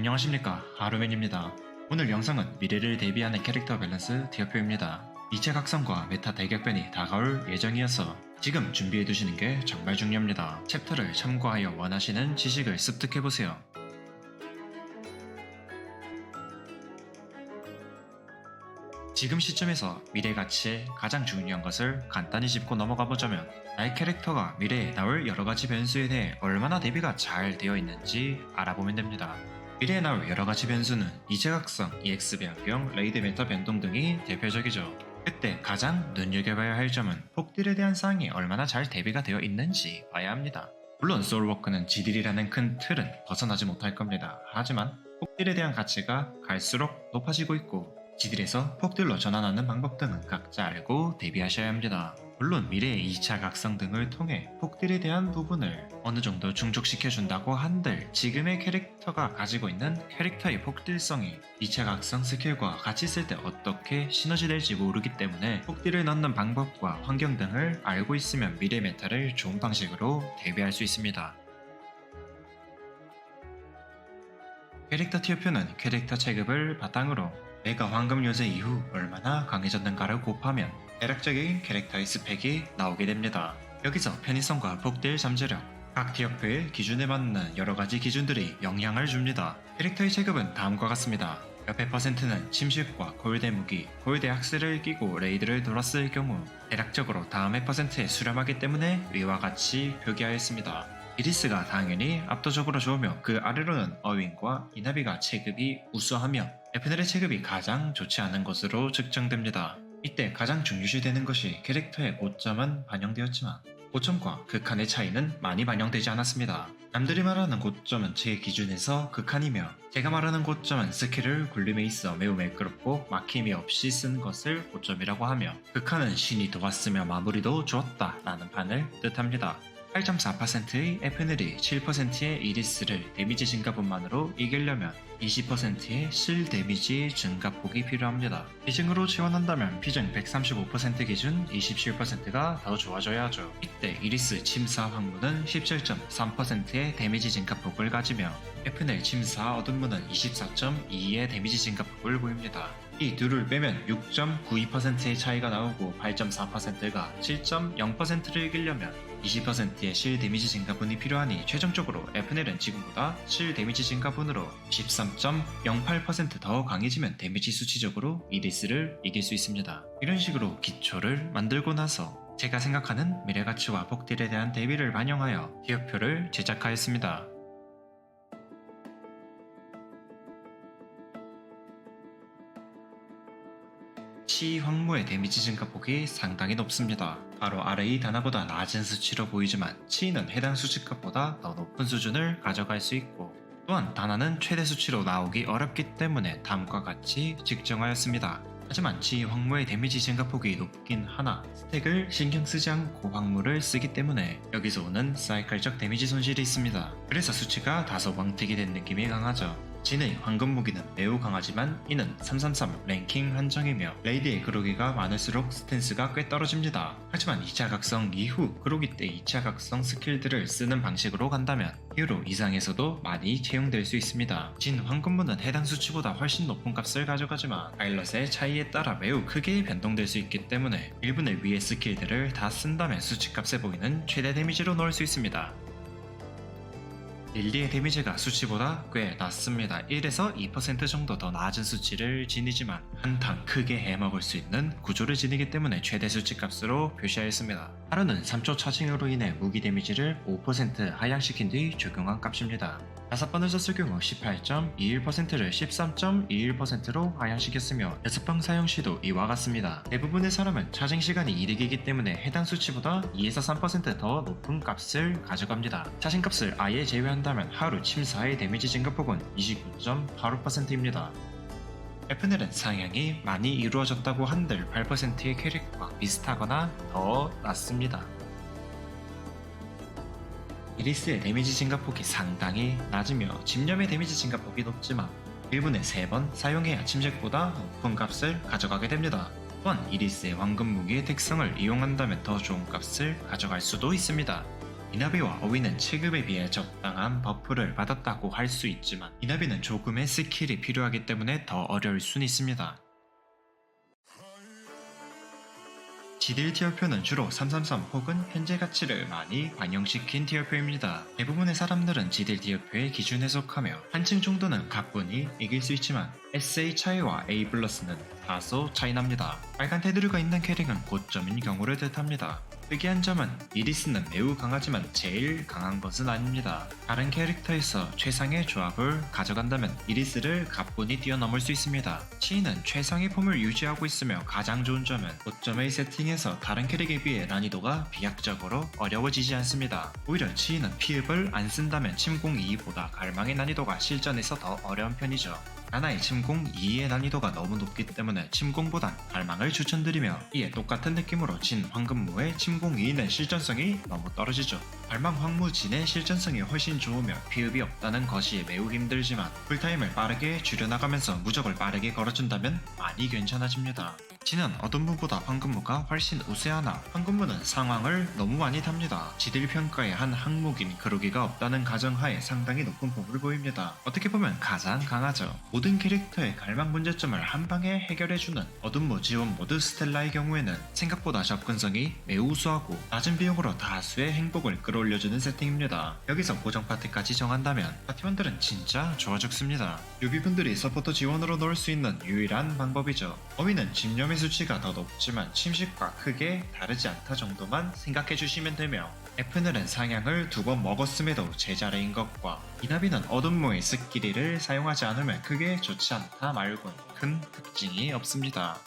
안녕하십니까, 하루맨입니다. 오늘 영상은 미래를 대비하는 캐릭터 밸런스 티어표입니다. 이체 각성과 메타 대격변이 다가올 예정이어서 지금 준비해두시는 게 정말 중요합니다. 챕터를 참고하여 원하시는 지식을 습득해보세요. 지금 시점에서 미래 가치의 가장 중요한 것을 간단히 짚고 넘어가 보자면, 나의 캐릭터가 미래에 나올 여러가지 변수에 대해 얼마나 대비가 잘 되어 있는지 알아보면 됩니다. 미래에 나올 여러가지 변수는 이체각성, EX 변경, 레이드 메타 변동 등이 대표적이죠. 그때 가장 눈여겨봐야 할 점은 폭딜에 대한 사항이 얼마나 잘 대비가 되어 있는지 봐야 합니다. 물론 소울워크는 지딜이라는 큰 틀은 벗어나지 못할 겁니다. 하지만 폭딜에 대한 가치가 갈수록 높아지고 있고, 지딜에서 폭딜로 전환하는 방법 등은 각자 알고 대비하셔야 합니다. 물론 미래의 2차 각성 등을 통해 폭딜에 대한 부분을 어느 정도 충족시켜준다고 한들, 지금의 캐릭터가 가지고 있는 캐릭터의 폭딜성이 2차 각성 스킬과 같이 쓸 때 어떻게 시너지 될지 모르기 때문에 폭딜을 넣는 방법과 환경 등을 알고 있으면 미래 메타를 좋은 방식으로 대비할 수 있습니다. 캐릭터 티어표는 캐릭터 체급을 바탕으로 내가 황금 요새 이후 얼마나 강해졌는가를 곱하면 대략적인 캐릭터의 스펙이 나오게 됩니다. 여기서 편의성과 폭딜 잠재력, 각 티어표의 기준에 맞는 여러가지 기준들이 영향을 줍니다. 캐릭터의 체급은 다음과 같습니다. 옆에 퍼센트는 침식과 골대 무기, 골대 악스를 끼고 레이드를 돌았을 경우 대략적으로 다음의 퍼센트에 수렴하기 때문에 위와 같이 표기하였습니다. 이리스가 당연히 압도적으로 좋으며 그 아래로는 어윈과 이나비가 체급이 우수하며 에프넬의 체급이 가장 좋지 않은 것으로 측정됩니다. 이때 가장 중요시되는 것이 캐릭터의 고점은 반영되었지만 고점과 극한의 차이는 많이 반영되지 않았습니다. 남들이 말하는 고점은 제 기준에서 극한이며, 제가 말하는 고점은 스킬을 굴림에 있어 매우 매끄럽고 막힘이 없이 쓴 것을 고점이라고 하며, 극한은 신이 도왔으며 마무리도 좋았다 라는 판을 뜻합니다. 8.4%의 에프넬이 7%의 이리스를 데미지 증가분만으로 이기려면 20%의 실 데미지 증가폭이 필요합니다. 비증으로 지원한다면 비증 135% 기준 27%가 더 좋아져야 하죠. 이때 이리스 침사 황무는 17.3%의 데미지 증가폭을 가지며 에프넬 침사 어둠무는 24.2의 데미지 증가폭을 보입니다. 이 둘을 빼면 6.92%의 차이가 나오고 8.4%가 7.0%를 이기려면 20%의 실 데미지 증가분이 필요하니, 최종적으로 에프넬은 지금보다 실 데미지 증가분으로 13.08% 더 강해지면 데미지 수치적으로 이리스를 이길 수 있습니다. 이런 식으로 기초를 만들고 나서 제가 생각하는 미래가치와 폭딜에 대한 대비를 반영하여 티어표를 제작하였습니다. 치 황무의 데미지 증가폭이 상당히 높습니다. 바로 아래의 다나보다 낮은 수치로 보이지만 치는 해당 수치값보다 더 높은 수준을 가져갈 수 있고, 또한 다나는 최대 수치로 나오기 어렵기 때문에 다음과 같이 측정하였습니다. 하지만 치 황무의 데미지 증가폭이 높긴 하나 스택을 신경 쓰지 않고 황무를 쓰기 때문에 여기서 오는 사이클적 데미지 손실이 있습니다. 그래서 수치가 다소 광택이 된 느낌이 강하죠. 진의 황금 무기는 매우 강하지만 이는 333 랭킹 한정이며 레이드의 그로기가 많을수록 스탠스가 꽤 떨어집니다. 하지만 2차 각성 이후 그로기 때 2차 각성 스킬들을 쓰는 방식으로 간다면 히어로 이상에서도 많이 채용될 수 있습니다. 진 황금무는 해당 수치보다 훨씬 높은 값을 가져가지만 파일럿의 차이에 따라 매우 크게 변동될 수 있기 때문에 1분의 위의 스킬들을 다 쓴다면 수치값에 보이는 최대 데미지로 넣을 수 있습니다. 릴리의 데미지가 수치보다 꽤 낮습니다. 1에서 2% 정도 더 낮은 수치를 지니지만 한탕 크게 해먹을 수 있는 구조를 지니기 때문에 최대 수치값으로 표시하였습니다. 하루는 3초 차징으로 인해 무기 데미지를 5% 하향시킨 뒤 적용한 값입니다. 5번을 썼을 경우 18.21%를 13.21%로 하향시켰으며 6번 사용 시도 이와 같습니다. 대부분의 사람은 차징 시간이 1획이기 때문에 해당 수치보다 2에서 3%더 높은 값을 가져갑니다. 차징 값을 아예 제외한다면 하루 침사의 데미지 증가폭은 29.85%입니다. 에프넬은 상향이 많이 이루어졌다고 한들 8%의 캐릭과 비슷하거나 더 낮습니다. 이리스의 데미지 증가폭이 상당히 낮으며 집념의 데미지 증가폭이 높지만 1분에 3번 사용해야 침식보다 높은 값을 가져가게 됩니다. 또한 이리스의 황금 무기의 특성을 이용한다면 더 좋은 값을 가져갈 수도 있습니다. 이나비와 어위는 체급에 비해 적당한 버프를 받았다고 할 수 있지만 이나비는 조금의 스킬이 필요하기 때문에 더 어려울 순 있습니다. 지딜 티어표는 주로 333 혹은 현재 가치를 많이 반영시킨 티어표입니다. 대부분의 사람들은 지딜 티어표의 기준에 속하며 한층 정도는 가뿐히 이길 수 있지만 SA 차이와 A 플러스는 다소 차이납니다. 빨간 테두리가 있는 캐릭은 고점인 경우를 뜻합니다. 특이한 점은 이리스는 매우 강하지만 제일 강한 것은 아닙니다. 다른 캐릭터에서 최상의 조합을 가져간다면 이리스를 가뿐히 뛰어넘을 수 있습니다. 치이는 최상의 폼을 유지하고 있으며 가장 좋은 점은 고점의 세팅에서 다른 캐릭에 비해 난이도가 비약적으로 어려워지지 않습니다. 오히려 치이는 피읍을 안 쓴다면 침공 2보다 갈망의 난이도가 실전에서 더 어려운 편이죠. 하나의 침공 2의 난이도가 너무 높기 때문에 침공보단 갈망을 추천드리며 이에 똑같은 느낌으로 진 황금무의 침공 2는 실전성이 너무 떨어지죠. 갈망 황무진의 실전성이 훨씬 좋으며 피읍이 없다는 것이 매우 힘들지만 풀타임을 빠르게 줄여나가면서 무적을 빠르게 걸어준다면 많이 괜찮아집니다. 진은 어둠무보다 황금무가 훨씬 우세하나 황금무는 상황을 너무 많이 탑니다. 지딜 평가에 한 항목인 그루기가 없다는 가정하에 상당히 높은 폼을 보입니다. 어떻게 보면 가장 강하죠. 모든 캐릭터의 갈망 문제점을 한방에 해결해주는 어둠무 지원 모드 스텔라의 경우에는 생각보다 접근성이 매우 우수하고 낮은 비용으로 다수의 행복을 끌어올려주는 세팅입니다. 여기서 고정 파티까지 정한다면 파티원들은 진짜 좋아 죽습니다. 유비분들이 서포터 지원으로 넣을 수 있는 유일한 방법이죠. 어휘는 집념의 수치가 더 높지만 침식과 크게 다르지 않다 정도만 생각해주시면 되며 F늘은 상향을 2번 먹었음에도 제자리인 것과 이나비는 어둠무의 스킬을 사용하지 않으면 크게 좋지 않다 말곤 큰 특징이 없습니다.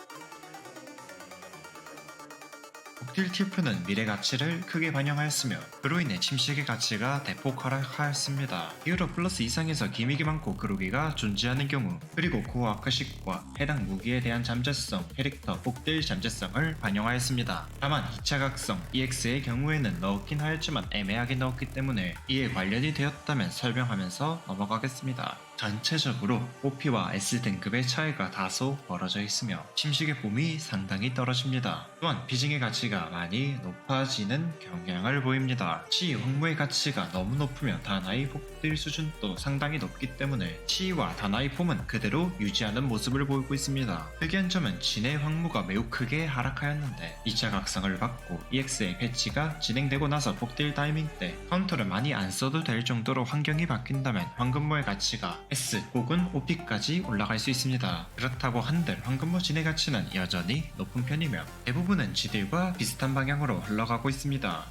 복딜 티어표는 미래 가치를 크게 반영하였으며 그로 인해 침식의 가치가 대폭 하락하였습니다. 이후로 플러스 이상에서 기믹이 많고 그루기가 존재하는 경우 그리고 고어 아크식과 해당 무기에 대한 잠재성 캐릭터 복딜 잠재성을 반영하였습니다. 다만 2차 각성 EX의 경우에는 넣었긴 하였지만 애매하게 넣었기 때문에 이에 관련이 되었다면 설명하면서 넘어가겠습니다. 전체적으로 OP와 S등급의 차이가 다소 벌어져 있으며 침식의 폼이 상당히 떨어집니다. 또한 비징의 가치가 많이 높아지는 경향을 보입니다. 치 황무의 가치가 너무 높으며 다나이 복딜 수준도 상당히 높기 때문에 치와 다나이 폼은 그대로 유지하는 모습을 보이고 있습니다. 특이한 점은 진의 황무가 매우 크게 하락하였는데 2차 각성을 받고 EX의 패치가 진행되고 나서 복딜 타이밍 때 카운터를 많이 안 써도 될 정도로 환경이 바뀐다면 황금무의 가치가 S 혹은 OP까지 올라갈 수 있습니다. 그렇다고 한들 황금무 진의 가치는 여전히 높은 편이며 대부분은 지딜과 비슷한 방향으로 흘러가고 있습니다.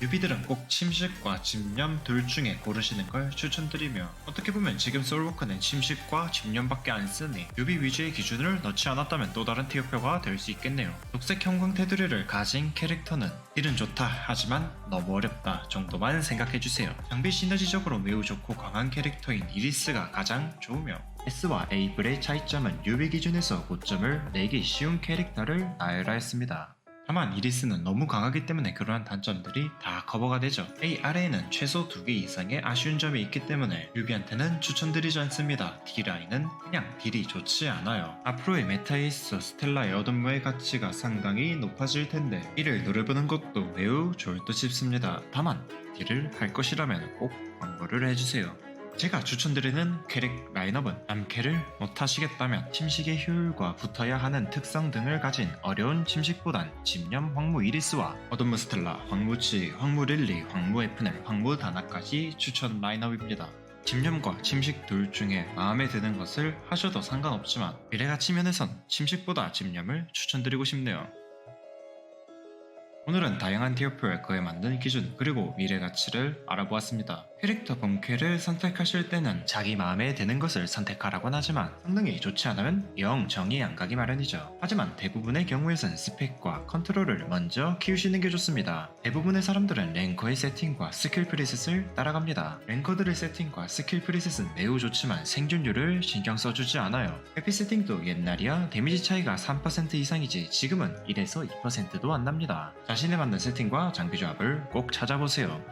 유비들은 꼭 침식과 집념 둘 중에 고르시는 걸 추천드리며 어떻게 보면 지금 소울워크는 침식과 집념밖에 안 쓰니 유비 위주의 기준을 넣지 않았다면 또 다른 티어표가 될 수 있겠네요. 녹색 형광 테두리를 가진 캐릭터는 딜은 좋다 하지만 너무 어렵다 정도만 생각해주세요. 장비 시너지적으로 매우 좋고 강한 캐릭터인 이리스가 가장 좋으며 S와 A블의 차이점은 유비 기준에서 고점을 내기 쉬운 캐릭터를 나열하였습니다. 다만 이리스는 너무 강하기 때문에 그러한 단점들이 다 커버가 되죠. A 아래에는 최소 2개 이상의 아쉬운 점이 있기 때문에 유비한테는 추천드리지 않습니다. D라인은 그냥 딜이 좋지 않아요. 앞으로의 메타에 있어 스텔라의 어둠무의 가치가 상당히 높아질 텐데 이를 노려보는 것도 매우 좋을 듯 싶습니다. 다만 딜을 할 것이라면 꼭 광고를 해주세요. 제가 추천드리는 캐릭 라인업은 남캐를 못하시겠다면 침식의 효율과 붙어야 하는 특성 등을 가진 어려운 침식보단 집념 황무 이리스와 어둠무 스텔라, 황무치, 황무 릴리, 황무 에프넬, 황무 다나까지 추천 라인업입니다. 집념과 침식 둘 중에 마음에 드는 것을 하셔도 상관없지만 미래가치 면에선 침식보다 집념을 추천드리고 싶네요. 오늘은 다양한 티어표에 그에 맞는 기준 그리고 미래 가치를 알아보았습니다. 캐릭터 본캐를 선택하실 때는 자기 마음에 드는 것을 선택하라곤 하지만 성능이 좋지 않으면 영 정이 안 가기 마련이죠. 하지만 대부분의 경우에선 스펙과 컨트롤을 먼저 키우시는 게 좋습니다. 대부분의 사람들은 랭커의 세팅과 스킬 프리셋을 따라갑니다. 랭커들의 세팅과 스킬 프리셋은 매우 좋지만 생존율을 신경 써주지 않아요. 해피 세팅도 옛날이야 데미지 차이가 3% 이상이지 지금은 1에서 2%도 안 납니다. 자신에 맞는 세팅과 장비 조합을 꼭 찾아보세요.